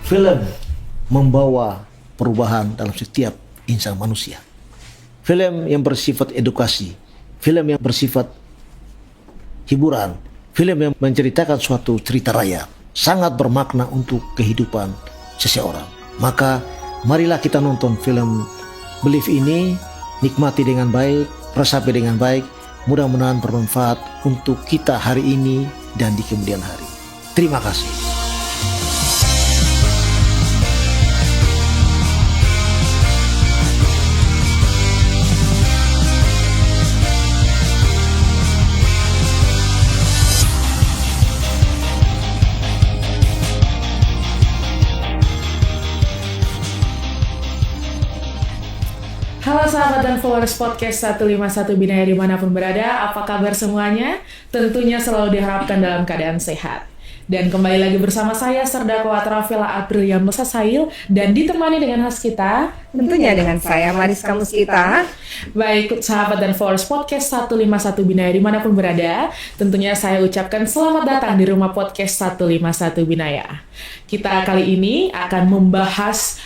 Film membawa perubahan dalam setiap insan manusia. Film yang bersifat edukasi, film yang bersifat hiburan, film yang menceritakan suatu cerita raya, sangat bermakna untuk kehidupan seseorang. Maka marilah kita nonton film Believe ini, nikmati dengan baik, resapi dengan baik, mudah-mudahan bermanfaat untuk kita hari ini dan di kemudian hari. Terima kasih. Halo sahabat dan followers podcast 151 Binaya dimanapun berada, apa kabar semuanya? Tentunya selalu diharapkan dalam keadaan sehat. Dan kembali lagi bersama saya, Serdakwa Trafela Aprilia Musasail, dan ditemani dengan host kita, tentunya dengan saya, Mariska Muskita. Baik, sahabat dan followers podcast 151 Binaya dimanapun berada, tentunya saya ucapkan selamat datang di rumah podcast 151 Binaya. Kita kali ini akan membahas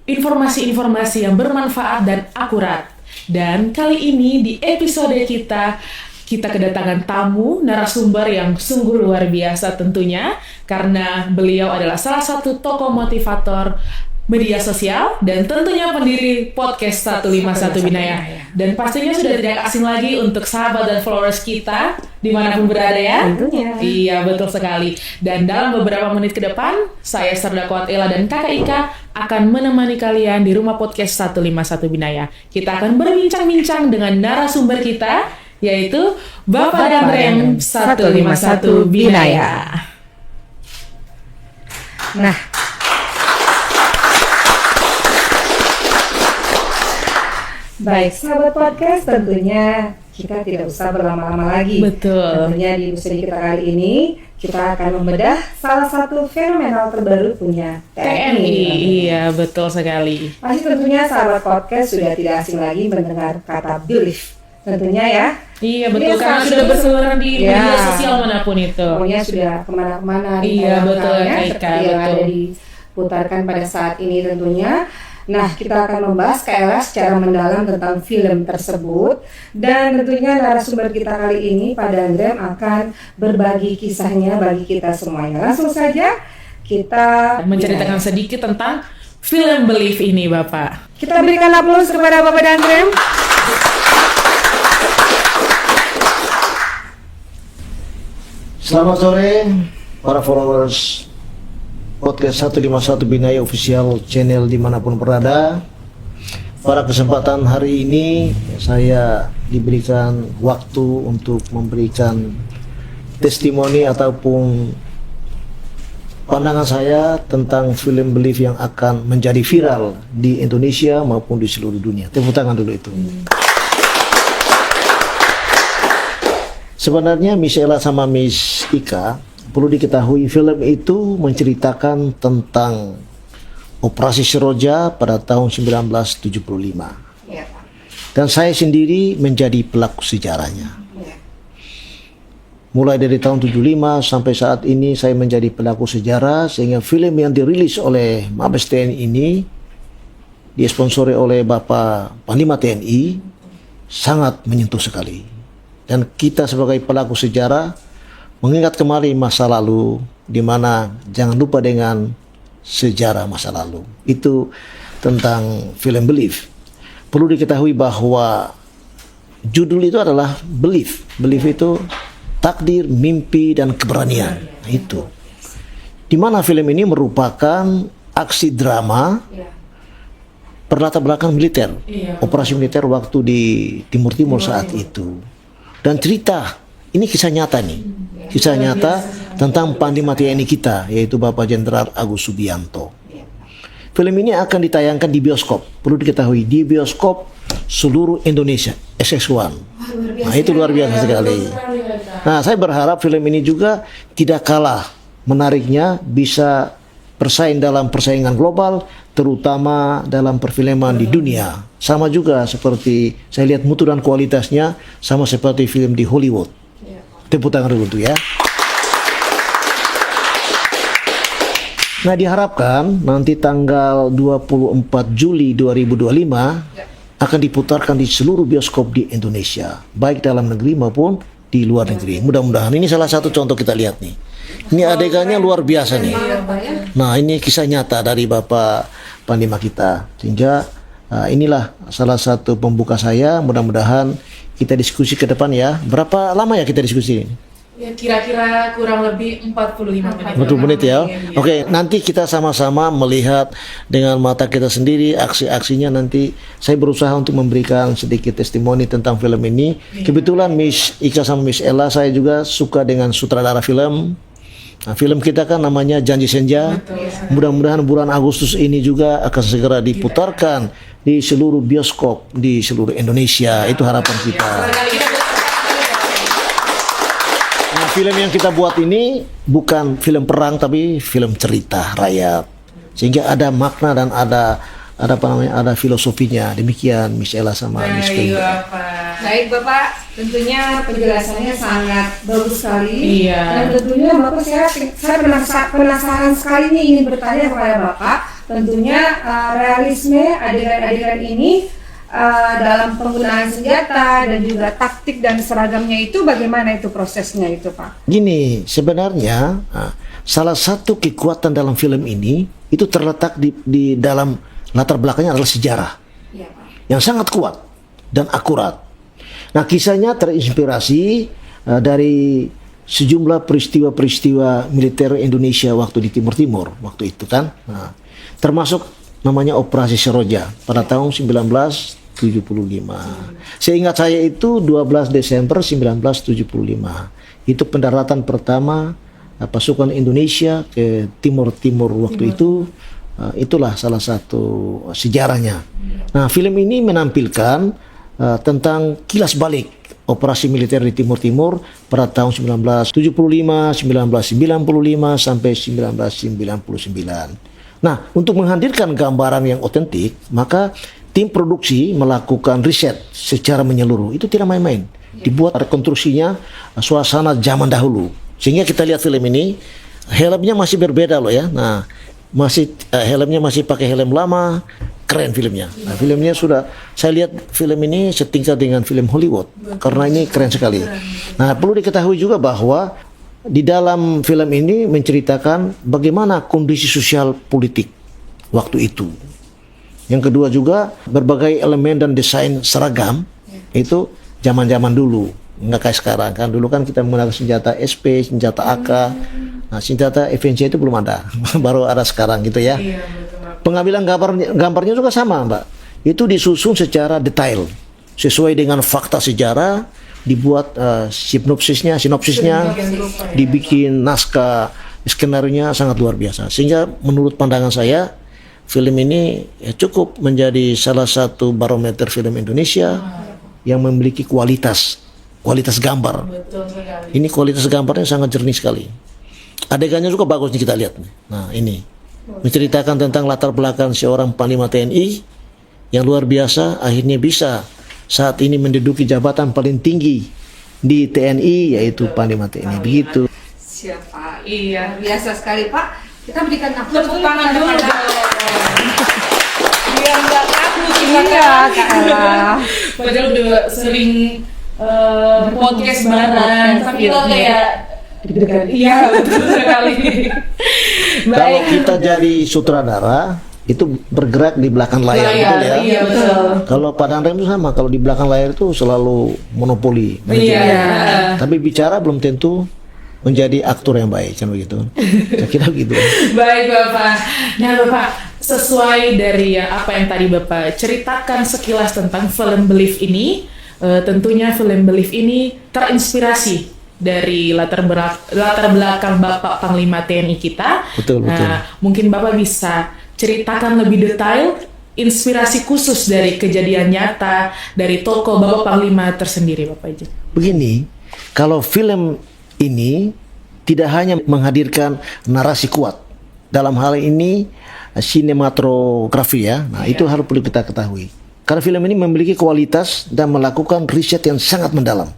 informasi-informasi yang bermanfaat dan akurat. Dan kali ini di episode kita kedatangan tamu narasumber yang sungguh luar biasa tentunya, karena beliau adalah salah satu tokoh motivator media sosial dan tentunya pendiri podcast 151 Binaya. Dan pastinya sudah tidak asing lagi untuk sahabat dan followers kita dimanapun berada ya. Tentunya. Iya, betul sekali. Dan dalam beberapa menit ke depan, saya Serdakwa Ela dan Kakak Ika akan menemani kalian di rumah podcast 151 Binaya. Kita akan berbincang-bincang dengan narasumber kita, yaitu Bapak Danrem 151 Binaya. Nah, baik sahabat podcast, tentunya kita tidak usah berlama-lama lagi. Betul. Tentunya di episode kita kali ini kita akan membedah salah satu fenomenal terbaru punya TNI. Iya, betul sekali. Pasti tentunya sahabat podcast sudah tidak asing lagi mendengar kata belief. Tentunya ya. Iya, betul, Ini karena salah sudah satu- berseliweran di Ya. media sosial manapun itu. Pokoknya sudah kemana-mana. Iya, betul, ditayangkannya, Kak Ika, seperti yang betul. ada diputarkan pada saat ini tentunya. Nah, kita akan membahas KLS secara mendalam tentang film tersebut. Dan tentunya narasumber kita kali ini, Pak Danrem, akan berbagi kisahnya bagi kita semuanya. Langsung saja kita Menceritakan sedikit tentang film Believe ini, Bapak. Kita berikan aplaus kepada Bapak Danrem. Selamat sore para followers podcast 151 Binaya Official Channel dimanapun berada. Pada kesempatan hari ini saya diberikan waktu untuk memberikan testimoni ataupun pandangan saya tentang film Believe yang akan menjadi viral di Indonesia maupun di seluruh dunia. Tepuk tangan dulu itu. Sebenarnya Miss Ella sama Miss Ika perlu diketahui film itu menceritakan tentang Operasi Seroja pada tahun 1975. Ya, Pak. Dan saya sendiri menjadi pelaku sejarahnya. Ya. Mulai dari tahun 75 sampai saat ini saya menjadi pelaku sejarah, sehingga film yang dirilis oleh Mabes TNI ini disponsori oleh Bapak Panglima TNI sangat menyentuh sekali. Dan kita sebagai pelaku sejarah mengingat kembali masa lalu, di mana jangan lupa dengan sejarah masa lalu. Itu tentang film Believe. Perlu diketahui bahwa judul itu adalah Believe. Believe itu takdir, mimpi, dan keberanian. Nah, itu. Di mana film ini merupakan aksi drama berlatar belakang militer. Operasi militer waktu di Timur Timur saat itu. Dan cerita, ini kisah nyata nih. Kisah nyata tentang Panglima TNI kita, yaitu Bapak Jenderal Agus Subianto. Film ini akan ditayangkan di bioskop. Perlu diketahui, di bioskop seluruh Indonesia, SS1. Nah, itu luar biasa sekali. Nah, saya berharap film ini juga tidak kalah menariknya, bisa bersaing dalam persaingan global, terutama dalam perfilman di dunia. Sama juga seperti saya lihat mutu dan kualitasnya sama seperti film di Hollywood. Tepuk tangan dulu tuh ya. Nah, diharapkan nanti tanggal 24 Juli 2025 akan diputarkan di seluruh bioskop di Indonesia, baik dalam negeri maupun di luar negeri. Mudah-mudahan ini salah satu contoh kita lihat nih. Ini adegannya luar biasa nih. Nah, ini kisah nyata dari Bapak Panglima kita. Sehingga inilah salah satu pembuka saya. Mudah-mudahan kita diskusi ke depan ya. Berapa lama ya kita diskusi ini? Ya, kira-kira kurang lebih 45 menit. 40 menit ya. Oke, nanti kita sama-sama melihat dengan mata kita sendiri aksi-aksinya. Nanti saya berusaha untuk memberikan sedikit testimoni tentang film ini. Kebetulan Miss Ika sama Miss Ella saya juga suka dengan sutradara film. Nah, film kita kan namanya Janji Senja. Mudah-mudahan bulan Agustus ini juga akan segera diputarkan di seluruh bioskop di seluruh Indonesia. Itu harapan kita. Nah, film yang kita buat ini bukan film perang tapi film cerita rakyat, sehingga ada makna dan ada filosofinya. Demikian Miss Ella sama Miss Pei. Baik Bapak, tentunya penjelasannya sangat bagus sekali. Iya. Dan tentunya Bapak saya penasaran sekali nih ingin bertanya kepada Bapak. Tentunya realisme adegan-adegan ini dalam penggunaan senjata dan juga taktik dan seragamnya itu bagaimana itu prosesnya itu Pak? Gini, sebenarnya salah satu kekuatan dalam film ini itu terletak di dalam latar belakangnya adalah sejarah Iya Pak. yang sangat kuat dan akurat. Nah, kisahnya terinspirasi dari sejumlah peristiwa-peristiwa militer Indonesia waktu di Timur Timur waktu itu kan. Nah, termasuk namanya Operasi Seroja pada tahun 1975. Seingat saya itu 12 Desember 1975. Itu pendaratan pertama pasukan Indonesia ke Timur Timur waktu itu. Itulah salah satu sejarahnya. Nah, film ini menampilkan tentang kilas balik operasi militer di Timur Timur pada tahun 1975, 1995 sampai 1999. Nah, untuk menghadirkan gambaran yang otentik, maka tim produksi melakukan riset secara menyeluruh. Itu tidak main-main. Dibuat rekonstruksinya suasana zaman dahulu. Sehingga kita lihat film ini, helmnya masih berbeda loh ya. Nah, helmnya masih pakai helm lama, keren filmnya. Nah, filmnya sudah, saya lihat film ini setingkat dengan film Hollywood. Karena ini keren sekali. Nah, perlu diketahui juga bahwa di dalam film ini menceritakan bagaimana kondisi sosial politik waktu itu. Yang kedua juga berbagai elemen dan desain seragam itu zaman-zaman dulu, nggak kayak sekarang kan. Dulu kan kita menggunakan senjata SP, senjata AK. Nah, senjata FNC itu belum ada, baru ada sekarang gitu ya. Pengambilan gambarnya juga sama, Mbak. Itu disusun secara detail sesuai dengan fakta sejarah. Dibuat sinopsisnya, dibikin naskah skenario-nya sangat luar biasa. Sehingga menurut pandangan saya, film ini cukup menjadi salah satu barometer film Indonesia yang memiliki kualitas gambar. Ini kualitas gambarnya sangat jernih sekali. Adegannya juga bagus nih kita lihat. Nah, ini menceritakan tentang latar belakang seorang Panglima TNI yang luar biasa, akhirnya bisa saat ini menduduki jabatan paling tinggi di TNI, yaitu Panglima TNI. Begitu. Siapa? Iya, biasa sekali Pak. Kita berikan Tepuk tangan dulu dong. Biar nggak kaku iya Kak Ella. Padahal udah sering podcast bareng, tapi kok kayak deg-degan. Iya, betul sekali. Kalau kita jadi sutradara, itu bergerak di belakang layar, betul ya? Iya, betul. Kalau Pak Danrem itu sama, kalau di belakang layar itu selalu monopoli. Iya. Tapi bicara belum tentu menjadi aktor yang baik, kan begitu? Saya kira gitu. Baik Bapak. Nah Bapak, sesuai dari apa yang tadi Bapak ceritakan sekilas tentang film Believe ini, tentunya film Believe ini terinspirasi dari latar belakang Bapak Panglima TNI kita. Betul. Mungkin Bapak bisa ceritakan lebih detail inspirasi khusus dari kejadian nyata dari tokoh Bapak Panglima tersendiri, Bapak Ijin. Begini, kalau film ini tidak hanya menghadirkan narasi kuat, dalam hal ini sinematografi ya. Nah, itu harus perlu kita ketahui. Karena film ini memiliki kualitas dan melakukan riset yang sangat mendalam,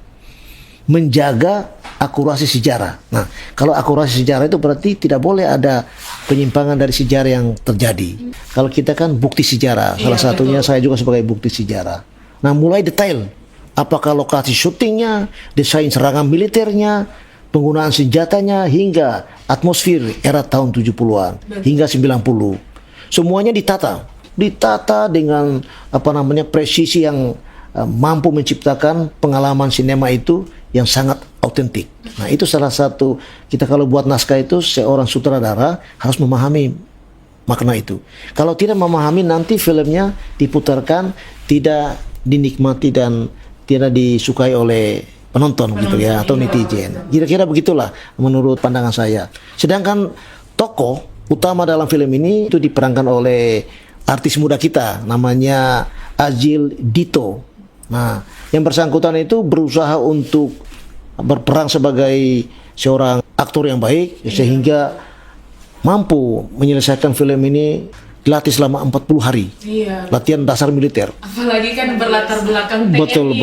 menjaga akurasi sejarah. Nah, kalau akurasi sejarah itu berarti tidak boleh ada penyimpangan dari sejarah yang terjadi. Kalau kita kan bukti sejarah, salah satunya saya juga sebagai bukti sejarah. Nah, mulai detail, apakah lokasi syutingnya, desain serangan militernya, penggunaan senjatanya, hingga atmosfer era tahun 70-an hingga 90. Semuanya ditata dengan presisi yang mampu menciptakan pengalaman sinema itu yang sangat autentik. Nah, itu salah satu, kita kalau buat naskah itu seorang sutradara harus memahami makna itu. Kalau tidak memahami, nanti filmnya diputarkan tidak dinikmati dan tidak disukai oleh penonton gitu ya, atau netizen. Kira-kira begitulah menurut pandangan saya. Sedangkan tokoh utama dalam film ini itu diperankan oleh artis muda kita, namanya Azil Dito. Nah, yang bersangkutan itu berusaha untuk berperan sebagai seorang aktor yang baik sehingga mampu menyelesaikan film ini dilatih selama 40 hari. Iya. Latihan dasar militer. Apalagi kan berlatar belakang TNI.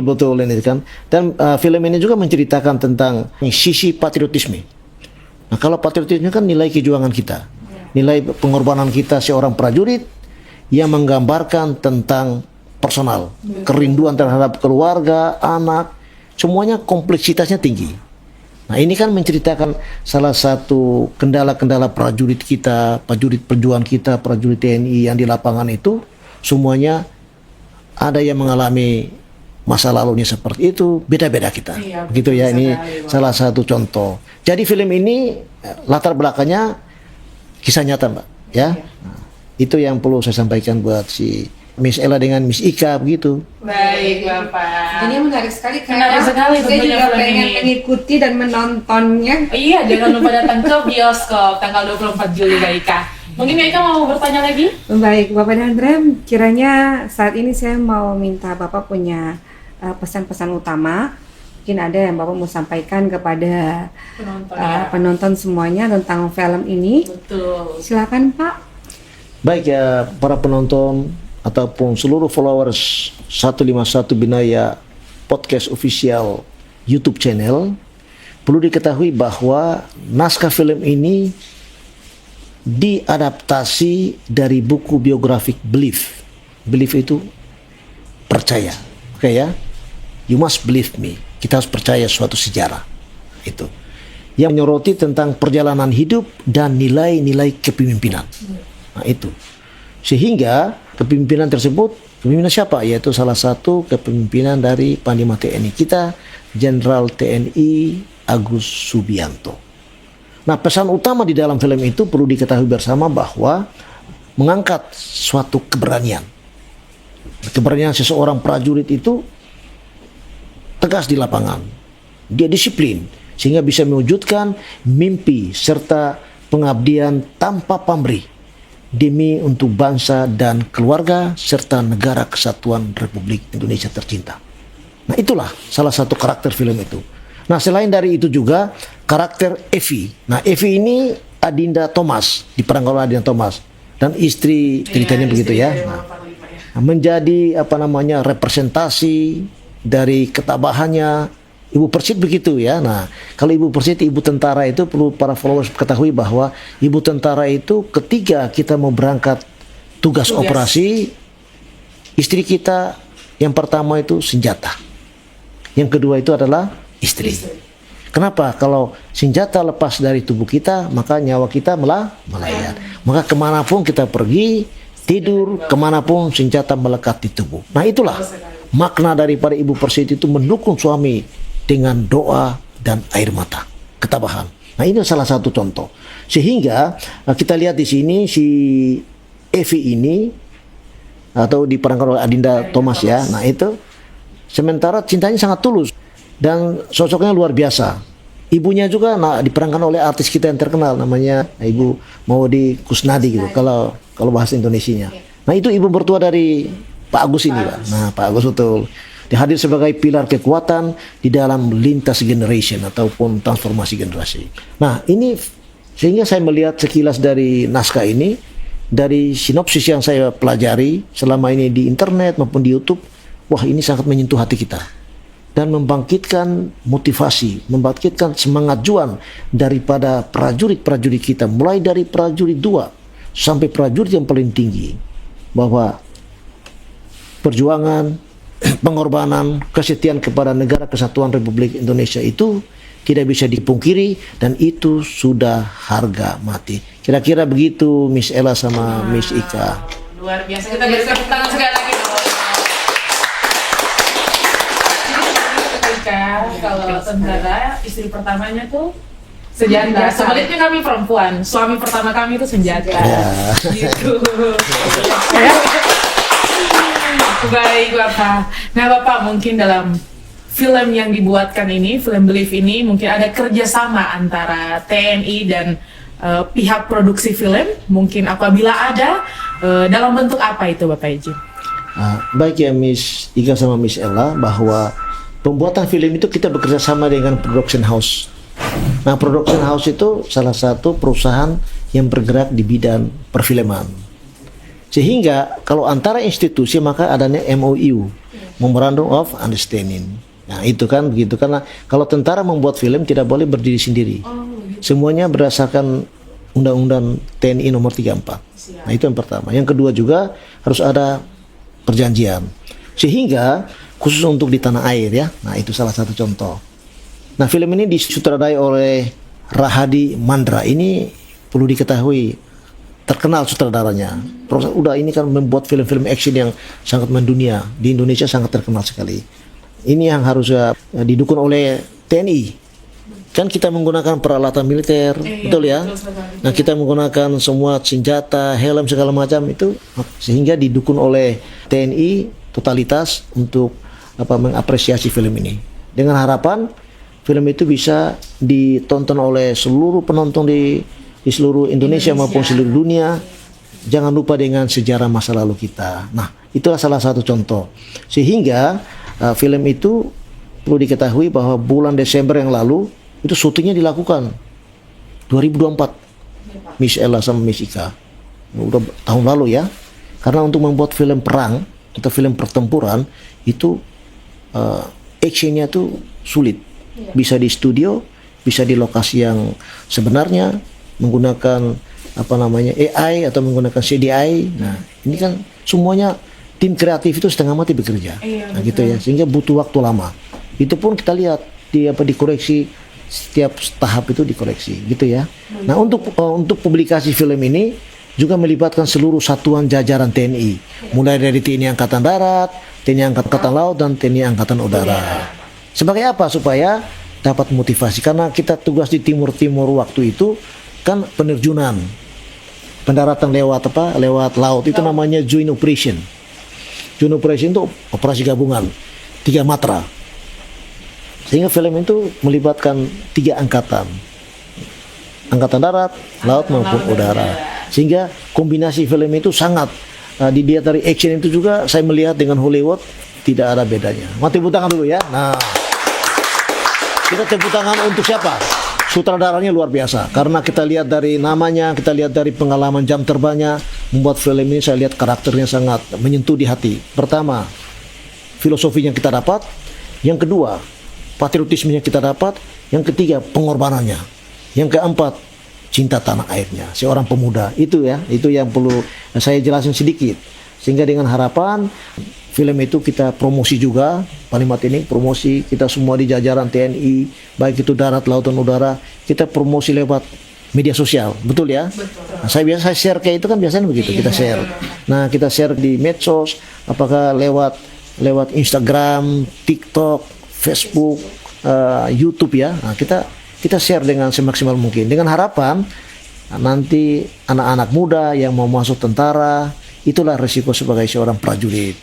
Betul ini kan. Dan film ini juga menceritakan tentang sisi patriotisme. Nah, kalau patriotisme kan nilai kejuangan kita, nilai pengorbanan kita seorang prajurit yang menggambarkan tentang personal, kerinduan terhadap keluarga, anak, semuanya kompleksitasnya tinggi. Nah, ini kan menceritakan salah satu kendala-kendala prajurit kita, prajurit perjuangan kita, prajurit TNI yang di lapangan itu, semuanya ada yang mengalami masa lalunya seperti itu, beda-beda kita. Iya, begitu ya, ini sekali, salah satu contoh. Jadi film ini latar belakangnya kisah nyata, Mbak, ya. Nah, itu yang perlu saya sampaikan buat si Miss Ella dengan Miss Ika begitu. Baik, Bapak. Ini menarik sekali, Kak. Menarik sekali Saya tentunya juga film pengen ini. mengikuti dan menontonnya. Iya, jangan lupa datang ke bioskop tanggal 24 Juli, Kak Ika. Mungkin Kak Ika mau bertanya lagi? Baik, Bapak dan Andrem, kiranya saat ini saya mau minta Bapak punya pesan-pesan utama. Mungkin ada yang Bapak mau sampaikan kepada Penonton. penonton semuanya tentang film ini. Betul. Silakan, Pak. Baik ya, para penonton ataupun seluruh followers 151 Binaya Podcast Official YouTube channel, perlu diketahui bahwa naskah film ini diadaptasi dari buku biografik Believe. Believe itu percaya, oke ya? You must believe me. Kita harus percaya suatu sejarah itu yang menyoroti tentang perjalanan hidup dan nilai-nilai kepemimpinan. Nah, itu sehingga kepemimpinan tersebut, kepemimpinan siapa? Yaitu salah satu kepemimpinan dari Panglima TNI kita, Jenderal TNI Agus Subianto. Nah, pesan utama di dalam film itu perlu diketahui bersama bahwa mengangkat suatu keberanian. Keberanian seseorang prajurit itu tegas di lapangan. Dia disiplin sehingga bisa mewujudkan mimpi serta pengabdian tanpa pamrih demi untuk bangsa dan keluarga serta negara kesatuan Republik Indonesia tercinta. Nah, itulah salah satu karakter film itu. Nah, selain dari itu juga karakter Evi. Nah, Evi ini Adinda Thomas, diperankan oleh Adinda Thomas dan istri ceritanya begitu ya. Nah, menjadi representasi dari ketabahannya Ibu Persit begitu ya. Nah, kalau Ibu Persit, ibu tentara itu perlu para followers ketahui bahwa ibu tentara itu ketika kita mau berangkat tugas operasi, istri kita yang pertama itu senjata. Yang kedua itu adalah istri. Kenapa? Kalau senjata lepas dari tubuh kita, maka nyawa kita melayang. Maka kemanapun kita pergi, tidur, kemanapun senjata melekat di tubuh. Nah, itulah makna daripada Ibu Persit itu mendukung suami dengan doa dan air mata, ketabahan. Nah, ini salah satu contoh. Sehingga kita lihat di sini si Evi ini atau diperankan oleh Adinda Thomas ya. Nah, itu sementara cintanya sangat tulus dan sosoknya luar biasa. Ibunya juga diperankan oleh artis kita yang terkenal namanya Ibu Maudi Kusnadi gitu kalau bahasa Indonesianya. Nah, itu ibu mertua dari Pak Agus ini, Pak. Nah, Pak Agus betul. Dihadir sebagai pilar kekuatan di dalam lintas generation ataupun transformasi generasi. Nah, ini sehingga saya melihat sekilas dari naskah ini, dari sinopsis yang saya pelajari selama ini di internet maupun di YouTube, wah, ini sangat menyentuh hati kita. dan membangkitkan motivasi, membangkitkan semangat juang daripada prajurit-prajurit kita, mulai dari prajurit 2 sampai prajurit yang paling tinggi, bahwa perjuangan, pengorbanan, kesetiaan kepada negara kesatuan Republik Indonesia itu tidak bisa dipungkiri, dan itu sudah harga mati. Kira-kira begitu Miss Ella sama Miss Ika. Luar biasa, kita beri tepuk tangan sekali lagi dong. Kalau tentara, istri pertamanya tuh senjata. Sebaliknya kami perempuan, suami pertama kami itu senjata. Ya. Gitu. Baik Bapak. Nah Bapak, mungkin dalam film yang dibuatkan ini, film Believe ini, mungkin ada kerjasama antara TNI dan pihak produksi film. Mungkin apabila ada, dalam bentuk apa itu Bapak izin? Baik ya Miss Ika sama Miss Ella, bahwa pembuatan film itu kita bekerja sama dengan production house. Nah, production house itu salah satu perusahaan yang bergerak di bidang perfilman. Sehingga kalau antara institusi maka adanya MOU, Memorandum of Understanding. Nah, itu kan begitu, karena kalau tentara membuat film tidak boleh berdiri sendiri. Semuanya berdasarkan Undang-Undang TNI nomor 34. Nah, itu yang pertama. Yang kedua juga harus ada perjanjian. Sehingga khusus untuk di tanah air ya. Nah, itu salah satu contoh. Nah, film ini disutradarai oleh Rahadi Mandra. Ini perlu diketahui terkenal sutradaranya. Udah ini kan membuat film-film action yang sangat mendunia. Di Indonesia sangat terkenal sekali. Ini yang harus didukung oleh TNI. Kan kita menggunakan peralatan militer, betul ya? Nah, kita menggunakan semua senjata, helm segala macam itu, sehingga didukung oleh TNI totalitas untuk mengapresiasi film ini. Dengan harapan film itu bisa ditonton oleh seluruh penonton di seluruh Indonesia maupun seluruh dunia. Jangan lupa dengan sejarah masa lalu kita. Nah, itulah salah satu contoh. Sehingga film itu perlu diketahui bahwa bulan Desember yang lalu itu syutingnya dilakukan 2024. Miss Ella sama Miss Ika. Udah tahun lalu ya. Karena untuk membuat film perang atau film pertempuran itu actionnya tuh sulit. Bisa di studio, bisa di lokasi yang sebenarnya menggunakan AI atau menggunakan CDI. Nah, ini kan semuanya tim kreatif itu setengah mati bekerja. Nah, gitu ya. Sehingga butuh waktu lama. Itu pun kita lihat dikoreksi, setiap tahap itu dikoreksi, gitu ya. Nah, untuk publikasi film ini juga melibatkan seluruh satuan jajaran TNI, mulai dari TNI Angkatan Darat, TNI Angkatan Laut, dan TNI Angkatan Udara. Sebagai apa? Supaya dapat motivasi, karena kita tugas di timur waktu itu kan penerjunan, pendaratan lewat laut, itu namanya Joint Operation. Joint Operation itu operasi gabungan 3 matra. Sehingga film itu melibatkan 3 angkatan darat, laut maupun udara. Sehingga kombinasi film itu sangat dilihat dari action itu juga saya melihat dengan Hollywood tidak ada bedanya. Mati tepuk tangan dulu ya. Nah, kita tepuk tangan untuk siapa? Sutradaranya luar biasa. Karena kita lihat dari namanya, kita lihat dari pengalaman jam terbangnya, membuat film ini saya lihat karakternya sangat menyentuh di hati. Pertama, filosofinya kita dapat. Yang kedua, patriotismenya kita dapat. Yang ketiga, pengorbanannya. Yang keempat, cinta tanah airnya, seorang pemuda. Itu ya, itu yang perlu saya jelasin sedikit. Sehingga dengan harapan film itu kita promosi juga. Palimat ini promosi, kita semua di jajaran TNI, baik itu darat, laut, dan udara, kita promosi lewat media sosial, betul ya? Betul. Nah, saya share kayak itu kan biasanya begitu, kita share. Nah, kita share di medsos, apakah lewat Instagram, TikTok, Facebook, YouTube ya. Nah, kita share dengan semaksimal mungkin, dengan harapan nanti anak-anak muda yang mau masuk tentara, itulah resiko sebagai seorang prajurit.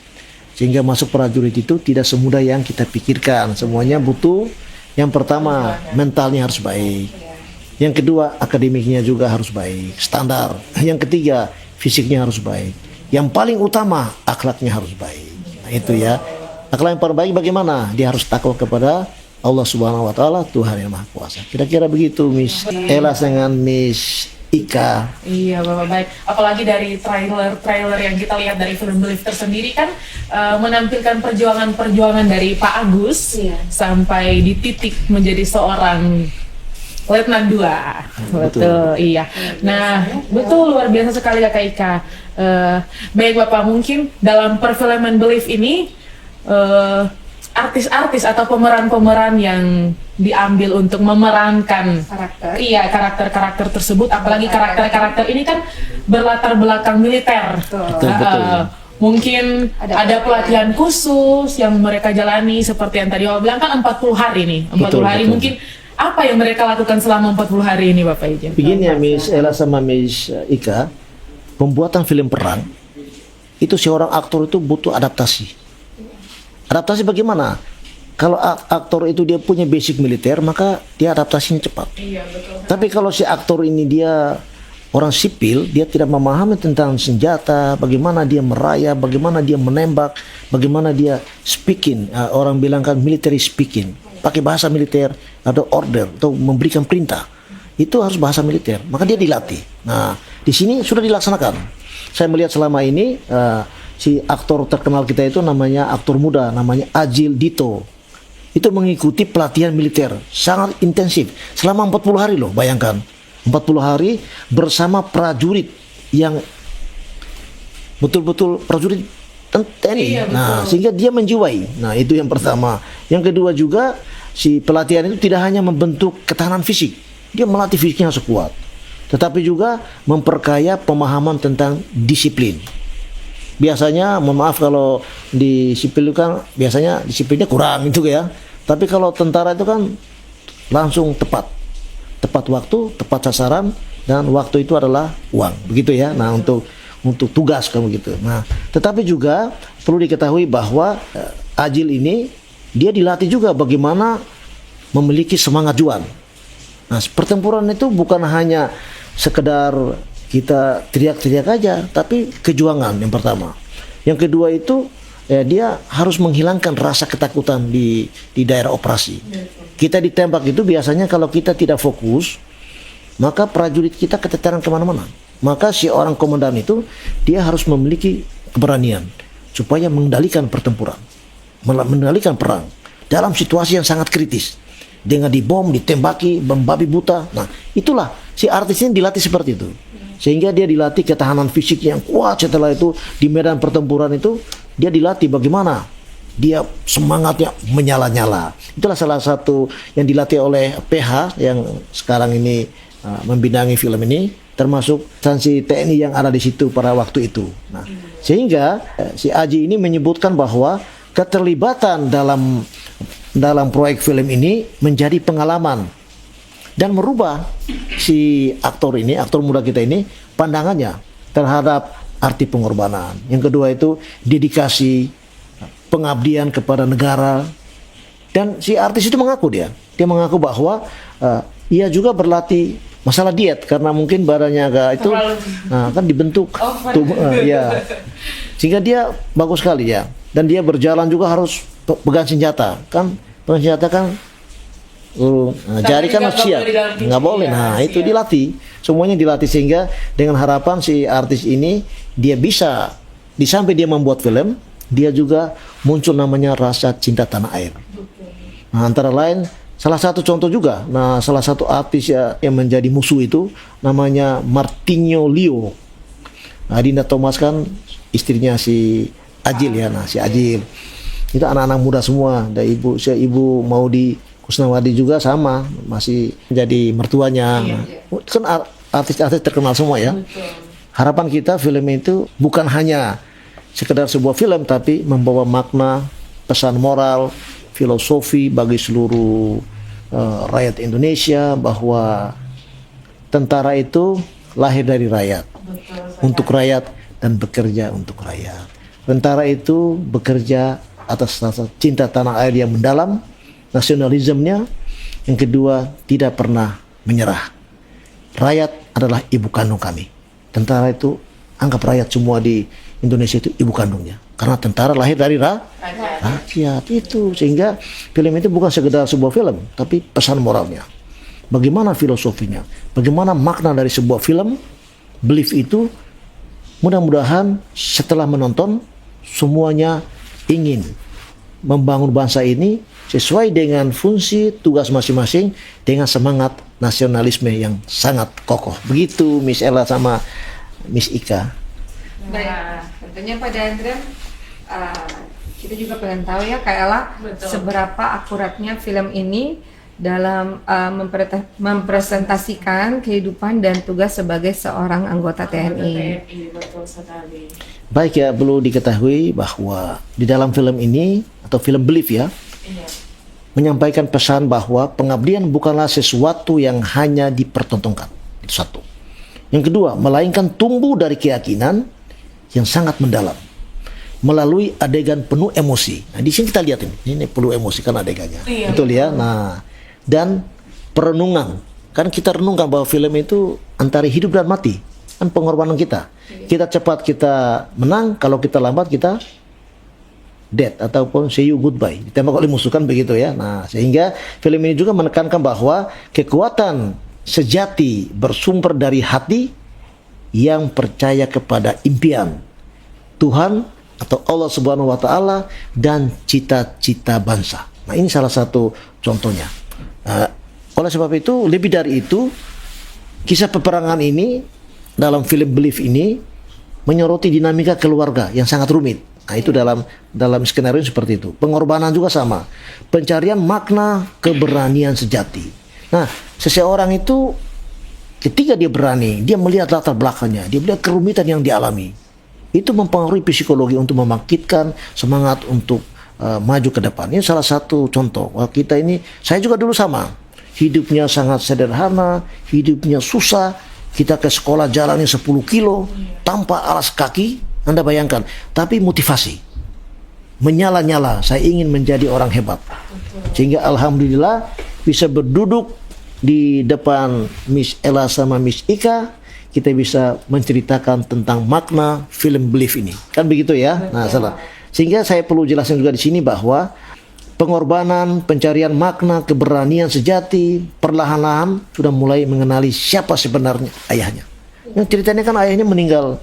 Sehingga masuk prajurit itu tidak semudah yang kita pikirkan. Semuanya butuh, yang pertama mentalnya harus baik, yang kedua akademiknya juga harus baik, standar. Yang ketiga fisiknya harus baik, yang paling utama akhlaknya harus baik. Nah, itu ya. Akhlak yang paling baik bagaimana? Dia harus takwa kepada Allah Subhanahu wa taala, Tuhan yang Maha Kuasa. Kira-kira begitu Miss Ella dengan Miss Ika. Iya Bapak, baik. Apalagi dari trailer yang kita lihat dari film Belief tersendiri kan menampilkan perjuangan dari Pak Agus sampai di titik menjadi seorang Letnan 2. Betul, iya. Nah, betul luar biasa sekali Kakak Ika. Baik Bapak, mungkin dalam perfilman Belief ini artis-artis atau pemeran-pemeran yang diambil untuk memerankan karakter tersebut, apalagi karakter ini kan berlatar belakang militer. Betul. Mungkin ada pelatihan khusus yang mereka jalani seperti yang tadi Bapak bilang kan 40 hari nih. 40 hari betul. Mungkin apa yang mereka lakukan selama 40 hari ini Bapak Ijen? Begini ya Miss Ella sama Miss Ika, pembuatan film perang itu seorang aktor itu butuh adaptasi. Adaptasi bagaimana? Kalau aktor itu dia punya basic militer, maka dia adaptasinya cepat. Iya, betul. Tapi kalau si aktor ini dia orang sipil, dia tidak memahami tentang senjata, bagaimana dia merayap, bagaimana dia menembak, bagaimana dia speaking, orang bilang kan military speaking, pakai bahasa militer, ada order atau memberikan perintah. Itu harus bahasa militer, maka dia dilatih. Nah, di sini sudah dilaksanakan. Saya melihat selama ini si aktor terkenal kita itu namanya aktor muda, namanya Adjil Dito. Itu mengikuti pelatihan militer sangat intensif selama 40 hari loh, bayangkan. 40 hari bersama prajurit yang betul-betul prajurit TNI. Iya, nah, sehingga dia menjiwai. Nah, itu yang pertama. Yang kedua juga si pelatihan itu tidak hanya membentuk ketahanan fisik, dia melatih fisiknya harus kuat, tetapi juga memperkaya pemahaman tentang disiplin. Biasanya, mohon maaf kalau di sipil kan biasanya disiplinnya kurang itu ya. Tapi kalau tentara itu kan langsung tepat waktu, tepat sasaran, dan waktu itu adalah uang, begitu ya. Nah, untuk tugas kamu gitu. Nah, tetapi juga perlu diketahui bahwa Adjil ini dia dilatih juga bagaimana memiliki semangat juang. Nah, pertempuran itu bukan hanya sekedar kita teriak-teriak aja, tapi kejuangan yang pertama. Yang kedua itu dia harus menghilangkan rasa ketakutan di daerah operasi. Kita ditembak itu biasanya kalau kita tidak fokus, maka prajurit kita keteteran kemana-mana. Maka si orang komandan itu dia harus memiliki keberanian supaya mengendalikan pertempuran, mengendalikan perang dalam situasi yang sangat kritis. Dengan dibom, ditembaki, membabi buta. Nah, itulah si artis ini dilatih seperti itu. Sehingga dia dilatih ketahanan fisik yang kuat. Setelah itu di medan pertempuran itu dia dilatih bagaimana dia semangatnya menyala-nyala. Itulah salah satu yang dilatih oleh PH yang sekarang ini membidangi film ini, termasuk instansi TNI yang ada di situ pada waktu itu. Nah, sehingga si Aji ini menyebutkan bahwa keterlibatan dalam proyek film ini menjadi pengalaman dan merubah si aktor muda kita ini pandangannya terhadap arti pengorbanan. Yang kedua itu dedikasi, pengabdian kepada negara. Dan si artis itu mengaku dia mengaku bahwa ia juga berlatih masalah diet karena mungkin badannya agak itu kan dibentuk ya. Sehingga dia bagus sekali ya. Dan dia berjalan juga harus pegang senjata kan. Pegang senjata kan jari kan harus siap, nggak boleh. Nah, itu dilatih, semuanya dilatih sehingga dengan harapan si artis ini dia bisa sampai dia membuat film, dia juga muncul namanya rasa cinta tanah air. Nah, antara lain salah satu contoh juga, nah salah satu artis yang menjadi musuh itu namanya Martinho Leo. Nah, Dinda Thomas kan istrinya si Adjil ya, nah si Adjil itu anak-anak muda semua, dan ibu Maudi Kusnawati juga sama, masih jadi mertuanya. Kan artis-artis terkenal semua ya. Harapan kita film itu bukan hanya sekedar sebuah film, tapi membawa makna, pesan moral, filosofi bagi seluruh rakyat Indonesia bahwa tentara itu lahir dari rakyat, untuk rakyat dan bekerja untuk rakyat. Tentara itu bekerja atas rasa cinta tanah air yang mendalam, nasionalismenya. Yang kedua, tidak pernah menyerah. Rakyat adalah ibu kandung kami. Tentara itu, anggap rakyat semua di Indonesia itu ibu kandungnya. Karena tentara lahir dari rakyat itu. Sehingga film itu bukan sekedar sebuah film, tapi pesan moralnya. bagaimana filosofinya, bagaimana makna dari sebuah film Believe itu. Mudah-mudahan setelah menonton semuanya ingin membangun bangsa ini sesuai dengan fungsi tugas masing-masing dengan semangat nasionalisme yang sangat kokoh. Begitu Miss Ella sama Miss Ika. Baik, tentunya pada Andrea kita juga pengen tahu ya Kak Ella, seberapa akuratnya film ini dalam mempresentasikan kehidupan dan tugas sebagai seorang anggota TNI. Betul sekali. Baik ya, perlu diketahui bahwa di dalam film ini atau film Believe ya, menyampaikan pesan bahwa pengabdian bukanlah sesuatu yang hanya dipertontonkan. Itu satu. Yang kedua, melainkan tumbuh dari keyakinan yang sangat mendalam melalui adegan penuh emosi. Nah, di sini kita lihat ini penuh emosi kan adegannya. Betul ya. Nah, dan perenungan. Kan kita renungkan bahwa film itu antara hidup dan mati. Kan pengorbanan kita. Kita cepat kita menang, kalau kita lambat kita dead ataupun say you goodbye. Ditembak oleh musuh kan begitu ya. Nah, sehingga film ini juga menekankan bahwa kekuatan sejati bersumber dari hati yang percaya kepada impian Tuhan atau Allah Subhanahu wa taala dan cita-cita bangsa. Nah, ini salah satu contohnya. Oleh sebab itu, lebih dari itu, kisah peperangan ini dalam film Believe ini menyoroti dinamika keluarga yang sangat rumit. Nah, itu dalam skenario seperti itu. Pengorbanan juga sama. Pencarian makna keberanian sejati. Nah, seseorang itu ketika dia berani, dia melihat latar belakangnya, dia melihat kerumitan yang dialami. Itu mempengaruhi psikologi untuk membangkitkan semangat untuk maju ke depan. Ini salah satu contoh. Wah, kita ini, saya juga dulu sama. Hidupnya sangat sederhana, hidupnya susah. Kita ke sekolah jalannya 10 kilo tanpa alas kaki. Anda bayangkan. Tapi motivasi. Menyala-nyala. Saya ingin menjadi orang hebat. Sehingga alhamdulillah bisa berduduk di depan Miss Ella sama Miss Ika. Kita bisa menceritakan tentang makna film Believe ini. Kan begitu ya? Nah, salah. Sehingga saya perlu jelaskan juga di sini bahwa pengorbanan, pencarian makna, keberanian sejati, perlahan-lahan sudah mulai mengenali siapa sebenarnya ayahnya. Yang ceritanya kan ayahnya meninggal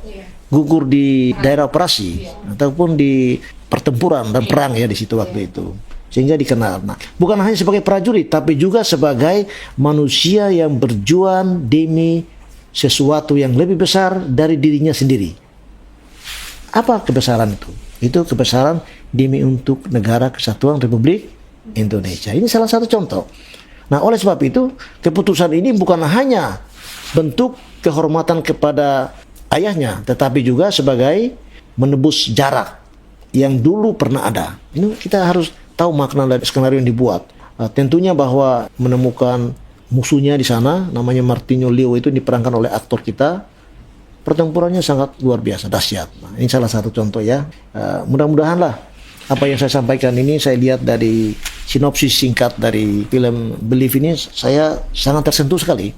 gugur di daerah operasi ataupun di pertempuran dan perang ya di situ waktu itu. Sehingga dikenal. Nah, bukan hanya sebagai prajurit, tapi juga sebagai manusia yang berjuang demi sesuatu yang lebih besar dari dirinya sendiri. Apa kebesaran itu? Itu kebesaran demi untuk negara kesatuan Republik Indonesia. Ini salah satu contoh. Nah, oleh sebab itu, keputusan ini bukan hanya bentuk kehormatan kepada ayahnya, tetapi juga sebagai menebus jarak yang dulu pernah ada. Ini kita harus tahu makna dari skenario yang dibuat. Tentunya bahwa menemukan musuhnya di sana, namanya Martinho Leo, itu diperankan oleh aktor kita. Pertempurannya sangat luar biasa, dahsyat. Nah, ini salah satu contoh ya. Mudah-mudahan lah apa yang saya sampaikan ini, saya lihat dari sinopsis singkat dari film Believe ini, saya sangat tersentuh sekali.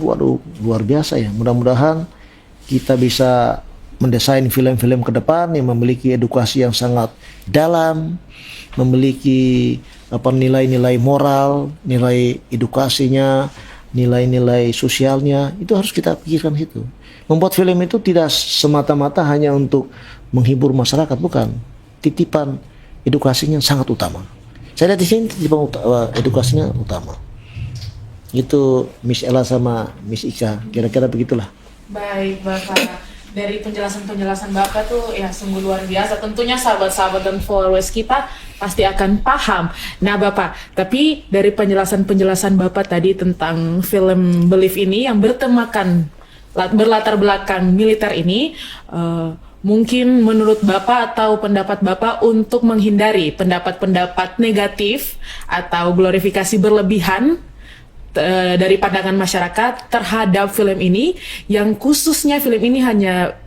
Waduh, luar biasa ya. Mudah-mudahan kita bisa mendesain film-film ke depan yang memiliki edukasi yang sangat dalam, memiliki nilai-nilai moral, nilai edukasinya, nilai-nilai sosialnya. Itu harus kita pikirkan itu. Membuat film itu tidak semata-mata hanya untuk menghibur masyarakat, bukan. Titipan edukasinya sangat utama. Saya lihat di sini titipan edukasinya utama. Itu Miss Ella sama Miss Ika, kira-kira begitulah. Baik, Bapak. Dari penjelasan-penjelasan Bapak tuh ya sungguh luar biasa. Tentunya sahabat-sahabat dan followers kita pasti akan paham. Nah, Bapak, tapi dari penjelasan-penjelasan Bapak tadi tentang film Believe ini yang berlatar belakang militer ini, mungkin menurut Bapak atau pendapat Bapak untuk menghindari pendapat-pendapat negatif atau glorifikasi berlebihan dari pandangan masyarakat terhadap film ini, yang khususnya film ini hanya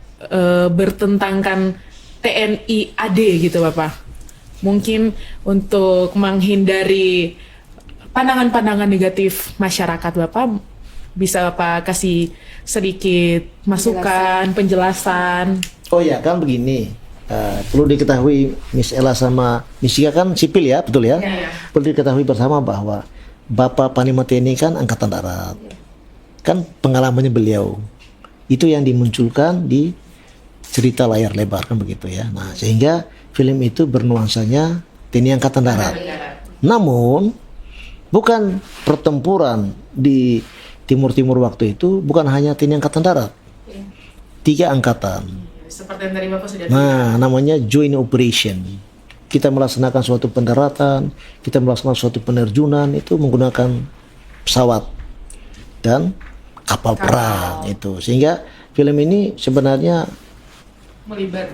bertentangkan TNI AD gitu Bapak. Mungkin untuk menghindari pandangan-pandangan negatif masyarakat, Bapak bisa Bapak kasih sedikit masukan, penjelasan. Oh ya, kan begini. Perlu diketahui Miss Ella sama Miss Ika kan sipil ya, betul ya? Ya. Perlu diketahui bersama bahwa Bapak Panglima TNI kan Angkatan Darat. Kan pengalamannya beliau. Itu yang dimunculkan di cerita layar lebar kan begitu ya. Nah, sehingga film itu bernuansanya TNI Angkatan Darat. Namun bukan pertempuran di timur-timur waktu itu bukan hanya TNI Angkatan Darat. 3 angkatan. Seperti yang tadi Bapak sudah Nah, namanya joint operation. Kita melaksanakan suatu pendaratan, kita melaksanakan suatu penerjunan itu menggunakan pesawat dan kapal perang itu. Sehingga film ini sebenarnya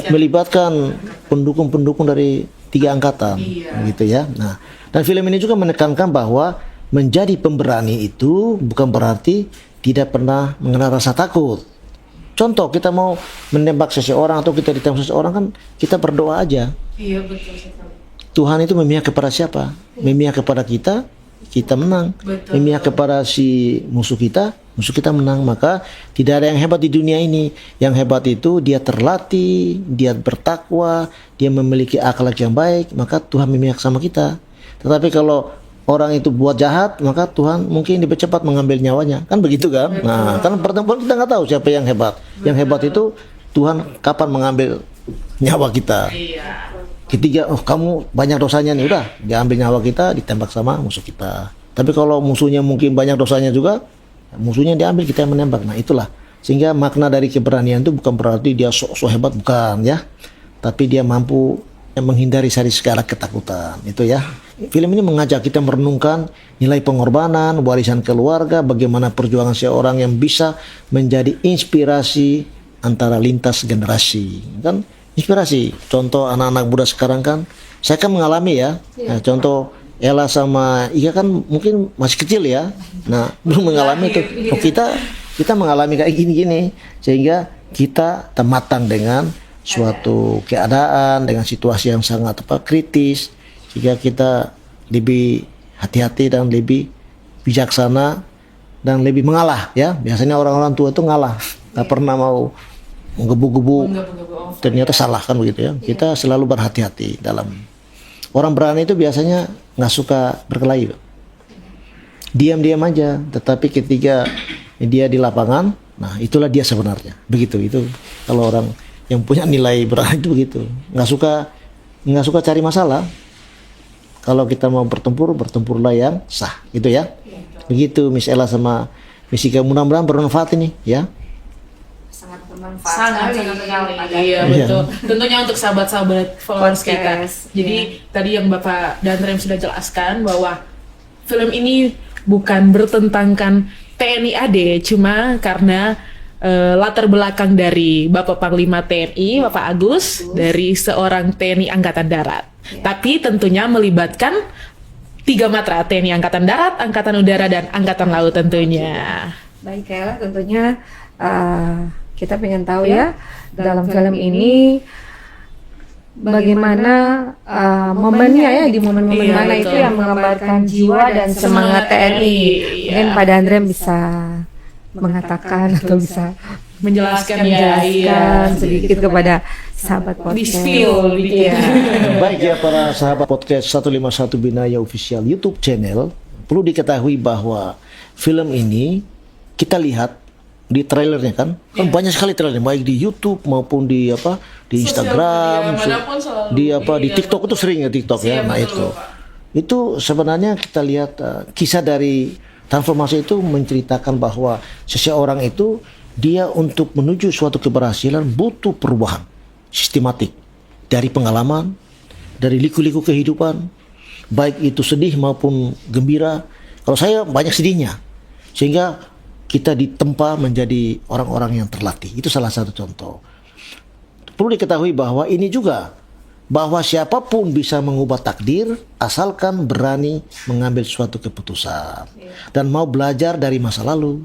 melibatkan pendukung-pendukung dari 3 angkatan, gitu ya. Nah, dan film ini juga menekankan bahwa menjadi pemberani itu bukan berarti tidak pernah mengenal rasa takut. Contoh, kita mau menembak seseorang atau kita ditembak seseorang kan kita berdoa aja. Iya, betul sekali. Tuhan itu memihak kepada siapa? Memihak kepada kita, kita menang. Betul. Memihak kepada si musuh kita menang. Maka tidak ada yang hebat di dunia ini. Yang hebat itu dia terlatih, dia bertakwa, dia memiliki akhlak yang baik, maka Tuhan memihak sama kita. Tetapi kalau orang itu buat jahat, maka Tuhan mungkin lebih cepat mengambil nyawanya. Kan begitu kan? Betul. Nah, kan pertempuran kita nggak tahu siapa yang hebat. Betul. Yang hebat itu Tuhan kapan mengambil nyawa kita. Iya. Ketiga, kamu banyak dosanya nih, udah diambil nyawa kita, ditembak sama musuh kita. Tapi kalau musuhnya mungkin banyak dosanya juga, musuhnya diambil, kita yang menembak. Nah, itulah. Sehingga makna dari keberanian itu bukan berarti dia sok hebat, bukan ya. Tapi dia mampu menghindari dari segala ketakutan. Itu ya. Film ini mengajak kita merenungkan nilai pengorbanan, warisan keluarga, bagaimana perjuangan seorang yang bisa menjadi inspirasi antara lintas generasi. Kan inspirasi. Contoh anak-anak muda sekarang kan, saya kan mengalami ya. Nah, contoh Ella sama Ika kan mungkin masih kecil ya. Nah, belum mengalami itu. Oh, kita mengalami kayak gini-gini sehingga kita matang dengan suatu keadaan, dengan situasi yang sangat kritis, sehingga kita lebih hati-hati dan lebih bijaksana dan lebih mengalah ya. Biasanya orang-orang tua itu ngalah, nggak pernah mau menggebu-gebu, ternyata salah kan begitu ya. Kita selalu berhati-hati dalam. Orang berani itu biasanya nggak suka berkelahi, diam-diam aja. Tetapi ketika dia di lapangan, nah itulah dia sebenarnya. Begitu itu kalau orang yang punya nilai berani itu begitu, nggak suka cari masalah. Kalau kita mau bertempurlah yang sah, gitu ya. Begitu Miss Ella sama Miss Ika, mudah-mudahan bermanfaat ini ya. Sangat bermanfaat sekali. Iya, betul. Tentunya untuk sahabat-sahabat followers kita. Jadi tadi yang Bapak dan Rem sudah jelaskan bahwa film ini bukan bertentangkan TNI AD, cuma karena latar belakang dari Bapak Panglima TNI, Bapak Agus, dari seorang TNI Angkatan Darat. Tapi tentunya melibatkan 3 matra, TNI Angkatan Darat, Angkatan Udara, dan Angkatan Laut tentunya. Baik Ella, tentunya kita pengen tahu ya dalam film ini bagaimana momennya ya, di momen-momen mana itu yang menggambarkan jiwa dan semangat TNI. Mungkin Pak Dandrem bisa mengatakan atau bisa menjelaskan sedikit kepada sahabat podcast. Baik ya para sahabat podcast 151 Binaya Official YouTube channel, perlu diketahui bahwa film ini kita lihat di trailernya kan banyak sekali trailernya, baik di YouTube maupun di Instagram, di TikTok itu sering ya TikTok ya. Nah itu sebenarnya kita lihat kisah dari transformasi itu menceritakan bahwa seseorang itu dia untuk menuju suatu keberhasilan butuh perubahan sistematik dari pengalaman, dari liku-liku kehidupan, baik itu sedih maupun gembira. Kalau saya banyak sedihnya, sehingga kita ditempa menjadi orang-orang yang terlatih. Itu salah satu contoh. Perlu diketahui bahwa ini juga bahwa siapapun bisa mengubah takdir asalkan berani mengambil suatu keputusan dan mau belajar dari masa lalu.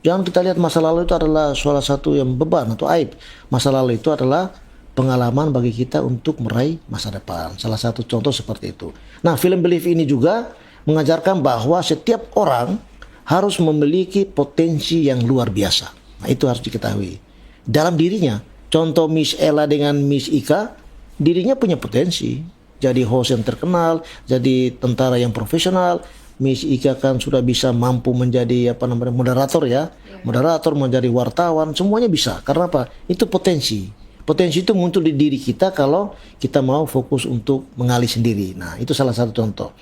Jangan kita lihat masa lalu itu adalah salah satu yang beban atau aib. Masa lalu itu adalah pengalaman bagi kita untuk meraih masa depan. Salah satu contoh seperti itu. Nah, film Believe ini juga mengajarkan bahwa setiap orang harus memiliki potensi yang luar biasa. Nah, itu harus diketahui dalam dirinya. Contoh Miss Ella dengan Miss Ika, dirinya punya potensi jadi host yang terkenal, jadi tentara yang profesional, Miss Ika kan sudah bisa mampu menjadi moderator ya. Moderator, menjadi wartawan, semuanya bisa. Karena apa? Itu potensi. Potensi itu muncul di diri kita kalau kita mau fokus untuk mengali sendiri. Nah, itu salah satu contoh.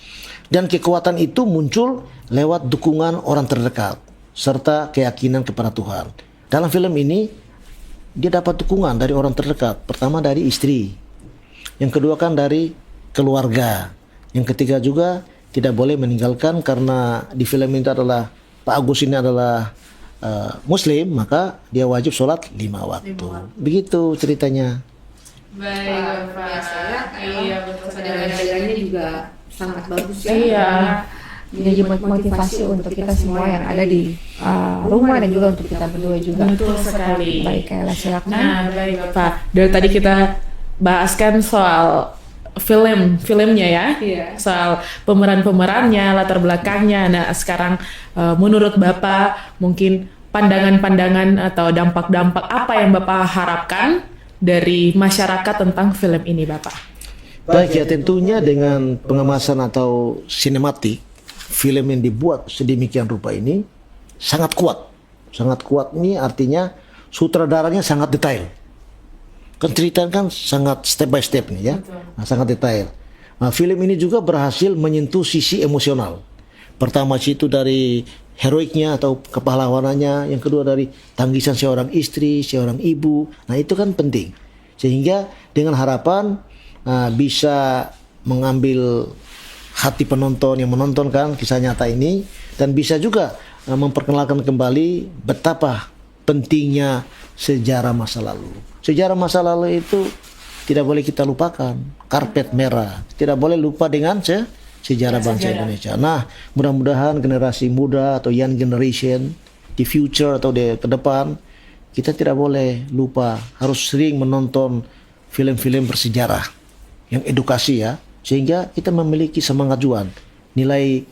Dan kekuatan itu muncul lewat dukungan orang terdekat serta keyakinan kepada Tuhan. Dalam film ini dia dapat dukungan dari orang terdekat. Pertama dari istri. Yang kedua kan dari keluarga. Yang ketiga juga tidak boleh meninggalkan, karena di film itu adalah Pak Agus ini adalah Muslim, maka dia wajib sholat 5 waktu. Begitu ceritanya. Baik, Bapak. Biasa ya. Iya, betul. Adegan-adegannya juga sangat bagus ya. Iya. Menjadi motivasi untuk kita semua yang ada di rumah dan juga untuk kita berdua juga. Betul sekali. Baik, Kayla, silakan. Nah, baik Bapak. Dari tadi kita bahaskan soal filmnya ya, soal pemerannya, latar belakangnya. Nah, sekarang menurut Bapak mungkin pandangan-pandangan atau dampak-dampak apa yang Bapak harapkan dari masyarakat tentang film ini, Bapak? Baik ya, tentunya dengan pengemasan atau sinematik, film yang dibuat sedemikian rupa ini sangat kuat. Sangat kuat ini artinya sutradaranya sangat detail. Kan cerita kan sangat step by step nih ya. Nah, sangat detail. Nah, film ini juga berhasil menyentuh sisi emosional. Pertama itu dari heroiknya atau kepahlawanannya, yang kedua dari tangisan seorang istri, seorang ibu. Nah, itu kan penting. Sehingga dengan harapan bisa mengambil hati penonton yang menonton kan kisah nyata ini, dan bisa juga memperkenalkan kembali betapa pentingnya sejarah masa lalu. Sejarah masa lalu itu tidak boleh kita lupakan. Karpet merah. Tidak boleh lupa dengan sejarah bangsa Indonesia. Nah, mudah-mudahan generasi muda atau young generation di future atau ke depan, kita tidak boleh lupa, harus sering menonton film-film bersejarah yang edukasi ya, sehingga kita memiliki semangat juang, nilai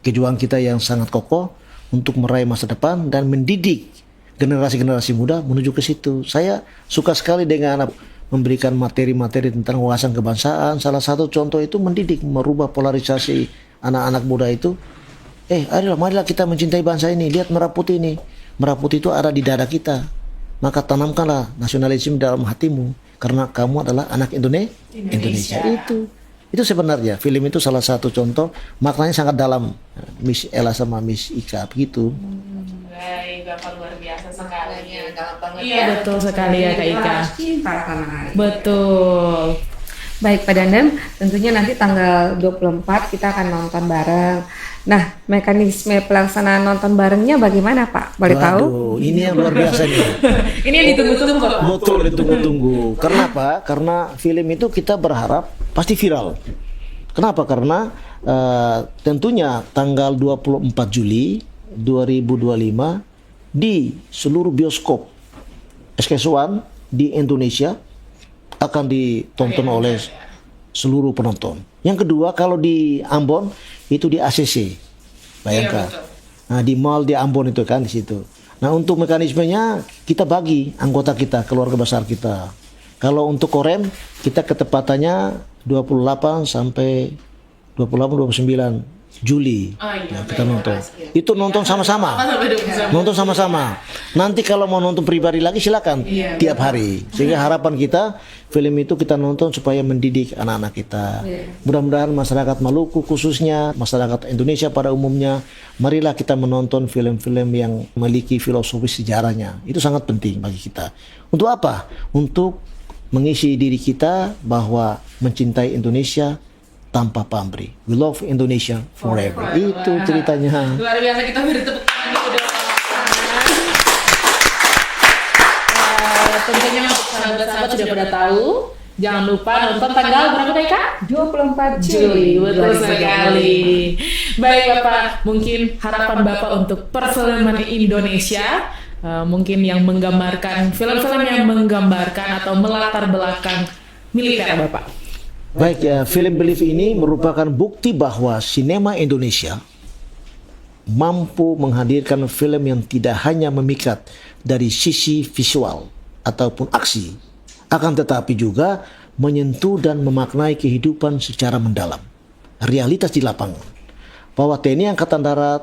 kejuangan kita yang sangat kokoh untuk meraih masa depan dan mendidik generasi-generasi muda menuju ke situ. Saya suka sekali dengan memberikan materi-materi tentang wawasan kebangsaan. Salah satu contoh itu mendidik, merubah polarisasi anak-anak muda itu. Ayolah, marilah kita mencintai bangsa ini. Lihat merah putih ini. Merah putih itu ada di dada kita. Maka tanamkanlah nasionalisme dalam hatimu, karena kamu adalah anak Indonesia. Itu sebenarnya film itu salah satu contoh, maknanya sangat dalam. Miss Ella sama Miss Ika begitu. Baik, Bapak luar biasa sekali. Dalam banget. Iya, betul sekali ya Kak Ika. Cinta tanah air. Betul. Baik Pak Dandem, tentunya nanti tanggal 24 kita akan nonton bareng. Nah, mekanisme pelaksanaan nonton barengnya bagaimana Pak? Boleh tahu? Waduh, ini yang luar biasa nih. Ini yang ditunggu-tunggu, Pak. Betul, ditunggu-tunggu. Karena apa? Karena film itu kita berharap pasti viral. Kenapa? Karena tentunya tanggal 24 Juli 2025 di seluruh bioskop SK1 di Indonesia akan ditonton oleh seluruh penonton. Yang kedua, kalau di Ambon itu di ACC, bayangkan. Nah, di mall di Ambon itu kan di situ. Nah, untuk mekanismenya kita bagi anggota kita, keluarga besar kita. Kalau untuk Korem kita ketepatannya 28 sampai 29 Juli. Nah, kita nonton. Itu nonton sama-sama. Nonton sama-sama. Nanti kalau mau nonton pribadi lagi silakan tiap hari. Sehingga harapan kita film itu kita nonton supaya mendidik anak-anak kita. Mudah-mudahan masyarakat Maluku khususnya, masyarakat Indonesia pada umumnya, marilah kita menonton film-film yang memiliki filosofi sejarahnya. Itu sangat penting bagi kita. Untuk apa? Untuk mengisi diri kita bahwa mencintai Indonesia tanpa pamrih. We love Indonesia forever. Itu ceritanya. Luar biasa, kita beri tepuk tangan dulu dong. Tentunya untuk sahabat-sahabat sudah pada tahu. Jangan lupa nonton tanggal berapa nih Kak? 24 Juli. Betul sekali. Baik Bapak, mungkin harapan Bapak untuk perfilman Indonesia, mungkin yang menggambarkan film-film yang menggambarkan atau melatar belakang militer Bapak. Baik ya, film Believe ini merupakan bukti bahwa sinema Indonesia mampu menghadirkan film yang tidak hanya memikat dari sisi visual ataupun aksi, akan tetapi juga menyentuh dan memaknai kehidupan secara mendalam, realitas di lapangan. bahwa TNI Angkatan Darat,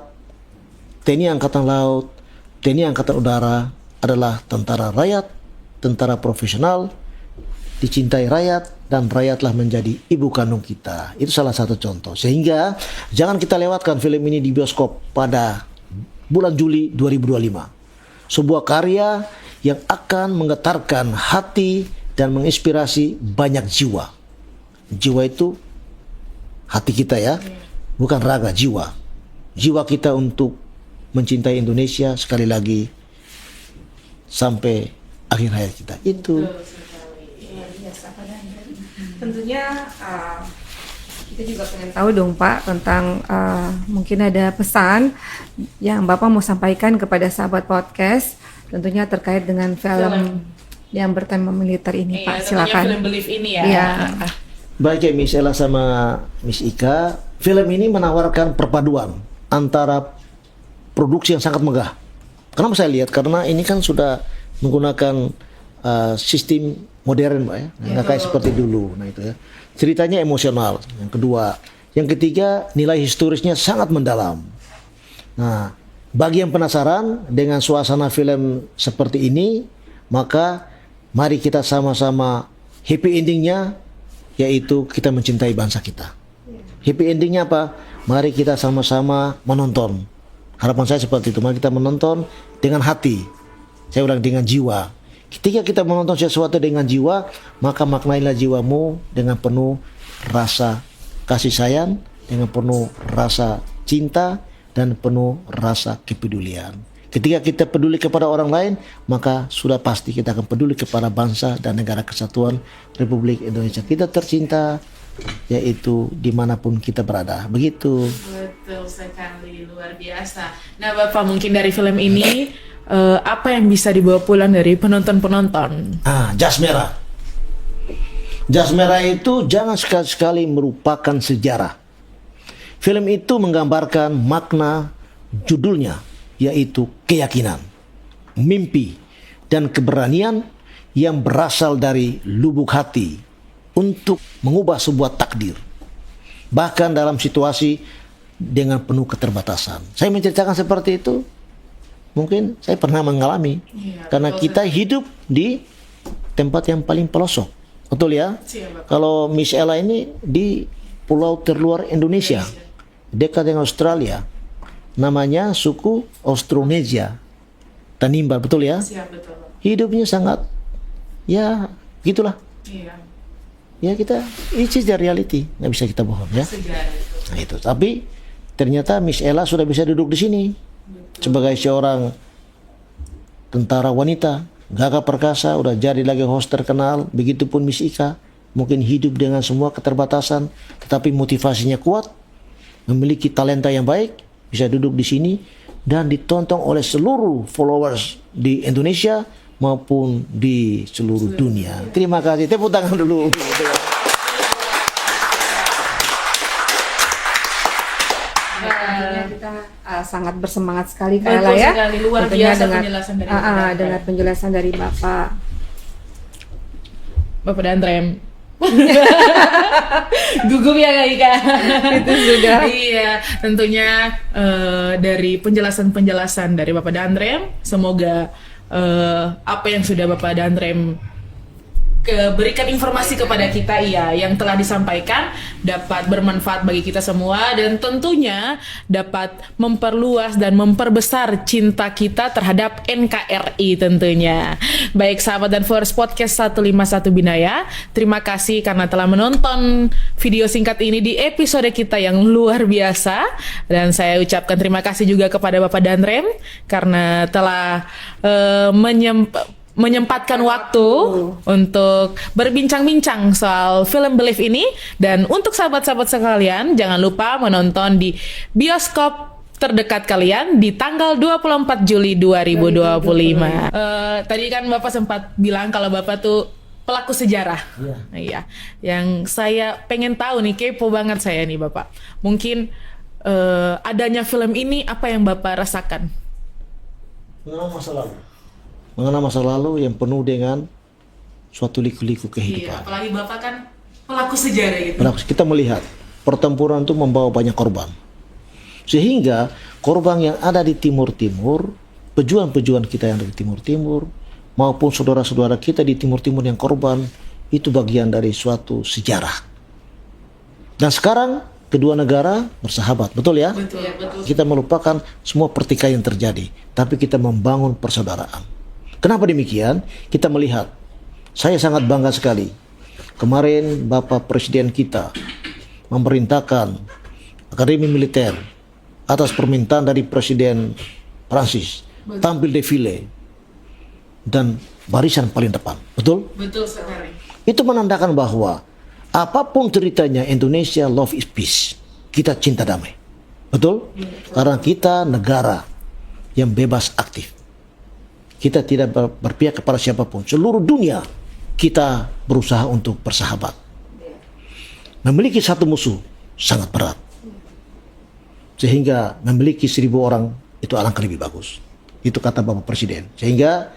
TNI Angkatan Laut, TNI Angkatan Udara adalah tentara rakyat, tentara profesional, dicintai rakyat, dan rakyatlah menjadi ibu kandung kita. Itu salah satu contoh. Sehingga jangan kita lewatkan film ini di bioskop pada bulan Juli 2025. Sebuah karya yang akan menggetarkan hati dan menginspirasi banyak jiwa. Jiwa itu hati kita ya, bukan raga, jiwa. Jiwa kita untuk mencintai Indonesia sekali lagi sampai akhir hayat kita. Itu. Tentunya kita juga pengen tahu dong Pak tentang mungkin ada pesan yang Bapak mau sampaikan kepada sahabat podcast tentunya terkait dengan film yang bertema militer ini Pak. Silakan. Film Believe ini ya. Iya. Baik ya Miss Ella sama Miss Ika, film ini menawarkan perpaduan antara produksi yang sangat megah. Kenapa saya lihat? Karena ini kan sudah menggunakan sistem modern Pak ya, nggak kayak seperti dulu. Nah itu ya. Ceritanya emosional. Yang kedua, yang ketiga nilai historisnya sangat mendalam. Nah, bagi yang penasaran dengan suasana film seperti ini, maka mari kita sama-sama happy endingnya, yaitu kita mencintai bangsa kita. Happy endingnya apa? Mari kita sama-sama menonton. Harapan saya seperti itu. Mari kita menonton dengan hati. Saya ulang, dengan jiwa. Ketika kita menonton sesuatu dengan jiwa, maka maknailah jiwamu dengan penuh rasa kasih sayang, dengan penuh rasa cinta, dan penuh rasa kepedulian. Ketika kita peduli kepada orang lain, maka sudah pasti kita akan peduli kepada bangsa dan negara kesatuan Republik Indonesia kita tercinta, yaitu dimanapun kita berada. Begitu. Betul sekali, luar biasa. Nah Bapak, mungkin dari film ini apa yang bisa dibawa pulang dari penonton-penonton? Jas merah. Jas merah itu jangan sekali-sekali merupakan sejarah. Film itu menggambarkan makna judulnya, yaitu keyakinan, mimpi, dan keberanian yang berasal dari lubuk hati untuk mengubah sebuah takdir. Bahkan dalam situasi dengan penuh keterbatasan. Saya menceritakan seperti itu, mungkin saya pernah mengalami. Karena kita hidup di tempat yang paling pelosok. Betul ya? Kalau Miss Ella ini di pulau terluar Indonesia, dekat dengan Australia. Namanya suku Austronesia, Tanimbar, betul ya? Betul. Hidupnya sangat, ya gitulah. Iya. Ya kita, it's the reality, nggak bisa kita bohong ya. Nah itu, tapi ternyata Miss Ella sudah bisa duduk di sini sebagai seorang tentara wanita, gagah perkasa, udah jadi lagi host terkenal. Begitupun Miss Ika, mungkin hidup dengan semua keterbatasan, tetapi motivasinya kuat, memiliki talenta yang baik, bisa duduk di sini dan ditonton oleh seluruh followers di Indonesia maupun di seluruh dunia. Terima kasih. Tepuk tangan dulu. Kita sangat bersemangat sekali Kak Betul Ella ya. sekali, luar Tentunya biasa dengan penjelasan dari Bapak. dengan penjelasan dari Bapak. Bapak Dantrem. Gugup ya Kak Ika. Itu sudah. Iya, tentunya dari penjelasan-penjelasan dari Bapak Dantrem, semoga apa yang sudah Bapak Dantrem berikan informasi kepada kita yang telah disampaikan dapat bermanfaat bagi kita semua dan tentunya dapat memperluas dan memperbesar cinta kita terhadap NKRI tentunya. Baik sahabat dan followers podcast 151 Binaya, terima kasih karena telah menonton video singkat ini di episode kita yang luar biasa, dan saya ucapkan terima kasih juga kepada Bapak Dantrem karena telah menyempatkan waktu untuk berbincang-bincang soal film Believe ini. Dan untuk sahabat-sahabat sekalian, jangan lupa menonton di bioskop terdekat kalian di tanggal 24 Juli 2025. Tadi kan Bapak sempat bilang kalau Bapak tuh pelaku sejarah. Iya. Yang saya pengen tahu nih, kepo banget saya nih Bapak. Mungkin adanya film ini, apa yang Bapak rasakan? Mengenal masa lalu yang penuh dengan suatu liku-liku Iya, kehidupan. apalagi Bapak kan pelaku sejarah gitu. Kita melihat pertempuran itu membawa banyak korban. Sehingga korban yang ada di Timur-Timur, pejuang-pejuang kita yang ada di Timur-Timur, maupun saudara-saudara kita di Timur-Timur yang korban, itu bagian dari suatu sejarah. Dan sekarang kedua negara bersahabat, betul ya? Betul, betul. Kita melupakan semua pertikaian yang terjadi, tapi kita membangun persaudaraan. Kenapa demikian? Kita melihat, saya sangat bangga sekali. Kemarin Bapak Presiden kita memerintahkan Akademi Militer atas permintaan dari Presiden Prancis tampil defile dan barisan paling depan. Betul? Betul sekali. Itu menandakan bahwa apapun ceritanya, Indonesia love is peace. Kita cinta damai. Betul? Karena kita negara yang bebas aktif. Kita tidak berpihak kepada siapapun. Seluruh dunia kita berusaha untuk bersahabat. Memiliki satu musuh sangat berat. Sehingga memiliki 1.000 orang itu alangkah lebih bagus. Itu kata Bapak Presiden. Sehingga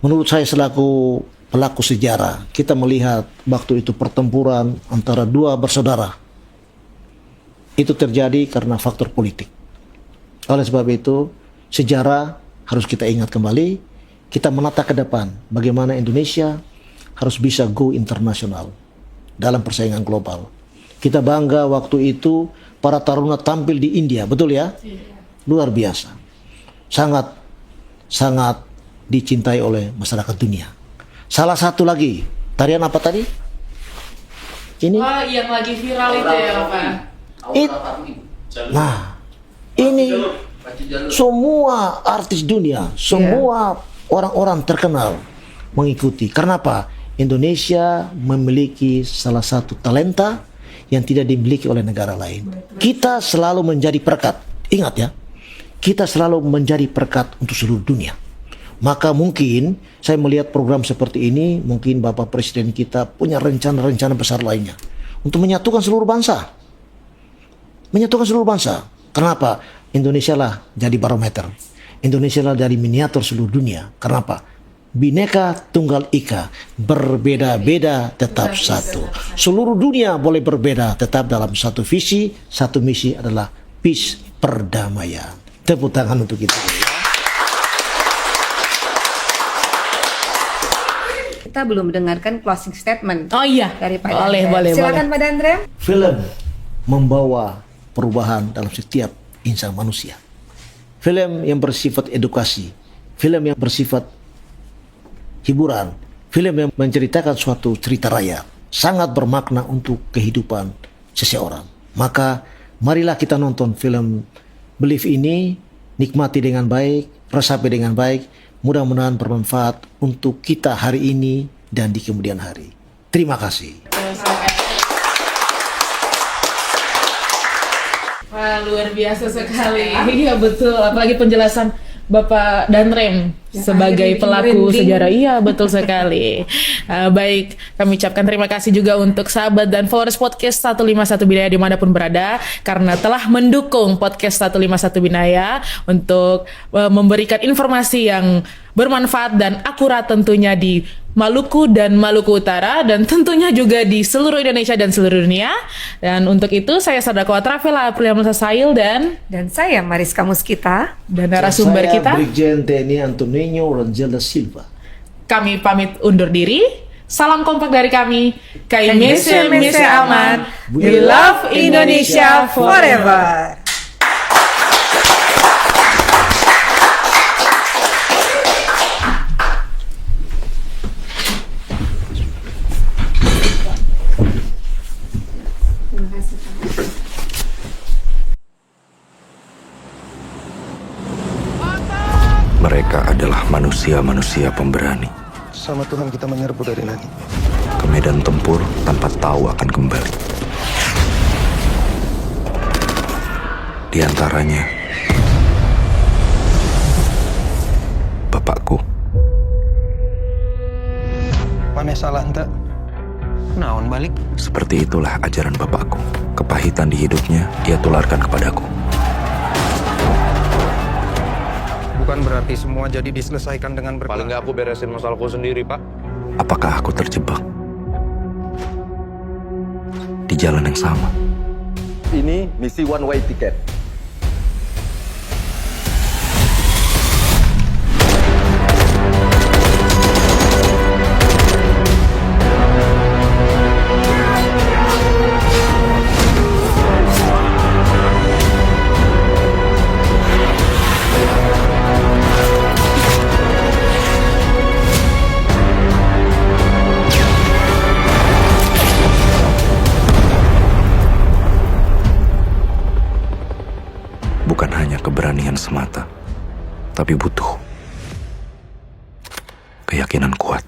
menurut saya selaku pelaku sejarah, kita melihat waktu itu pertempuran antara dua bersaudara. Itu terjadi karena faktor politik. Oleh sebab itu, sejarah harus kita ingat kembali. Kita menata ke depan bagaimana Indonesia harus bisa go internasional dalam persaingan global. Kita bangga waktu itu para taruna tampil di India, betul ya? Luar biasa. Sangat dicintai oleh masyarakat dunia. Salah satu lagi, tarian apa tadi? Ini. Wah, yang lagi viral itu ya, Pak. Nah, ini semua artis dunia, semua orang-orang terkenal mengikuti. Karena apa? Indonesia memiliki salah satu talenta yang tidak dimiliki oleh negara lain. Kita selalu menjadi perekat. Ingat ya, kita selalu menjadi perekat untuk seluruh dunia. Maka mungkin saya melihat program seperti ini, mungkin Bapak Presiden kita punya rencana-rencana besar lainnya untuk menyatukan seluruh bangsa. Menyatukan seluruh bangsa. Kenapa? Indonesia lah jadi barometer. Indonesia lah jadi miniatur seluruh dunia. Kenapa? Bhinneka Tunggal Ika, berbeda-beda tetap satu. Seluruh dunia boleh berbeda, tetap dalam satu visi, satu misi adalah peace, perdamaian. Tepuk tangan untuk kita. Kita belum mendengarkan closing statement. Oh iya, dari Pak boleh, Dandrem. boleh, Silakan Pak Dandrem. Film membawa perubahan dalam setiap insan manusia. Film yang bersifat edukasi, film yang bersifat hiburan, film yang menceritakan suatu cerita rakyat, sangat bermakna untuk kehidupan seseorang. Maka marilah kita nonton film Believe ini, nikmati dengan baik, resapi dengan baik. Mudah-mudahan bermanfaat untuk kita hari ini dan di kemudian hari. Terima kasih. Wah, luar biasa sekali. Iya betul, apalagi penjelasan Bapak Dandrem sebagai pelaku sejarah. Iya, betul sekali. Baik, kami ucapkan terima kasih juga untuk sahabat dan followers podcast 151 Binaya dimanapun berada, karena telah mendukung podcast 151 Binaya untuk memberikan informasi yang bermanfaat dan akurat tentunya di Maluku dan Maluku Utara, dan tentunya juga di seluruh Indonesia dan seluruh dunia. Dan untuk itu saya Sadako Trafela Aprilia Sail dan saya Mariska Muskita dan narasumber Saya kita Brigjen TNI Antonio Rangel da Silva. kami pamit undur diri. Salam kompak dari kami. Kai Mese Aman. We love Indonesia forever. Mereka adalah manusia-manusia pemberani. Sama Tuhan kita menyerbu dari langit. Ke medan tempur tanpa tahu akan kembali. Di antaranya, bapakku. Mana salah ente? Naon balik? Seperti itulah ajaran bapakku. Kepahitan di hidupnya ia tularkan kepadaku. Bukan berarti semua jadi diselesaikan dengan berkelahi. Paling nggak aku beresin masalahku sendiri, Pak. Apakah aku terjebak di jalan yang sama? ini misi one way ticket. Bukan hanya keberanian semata, tapi butuh keyakinan kuat.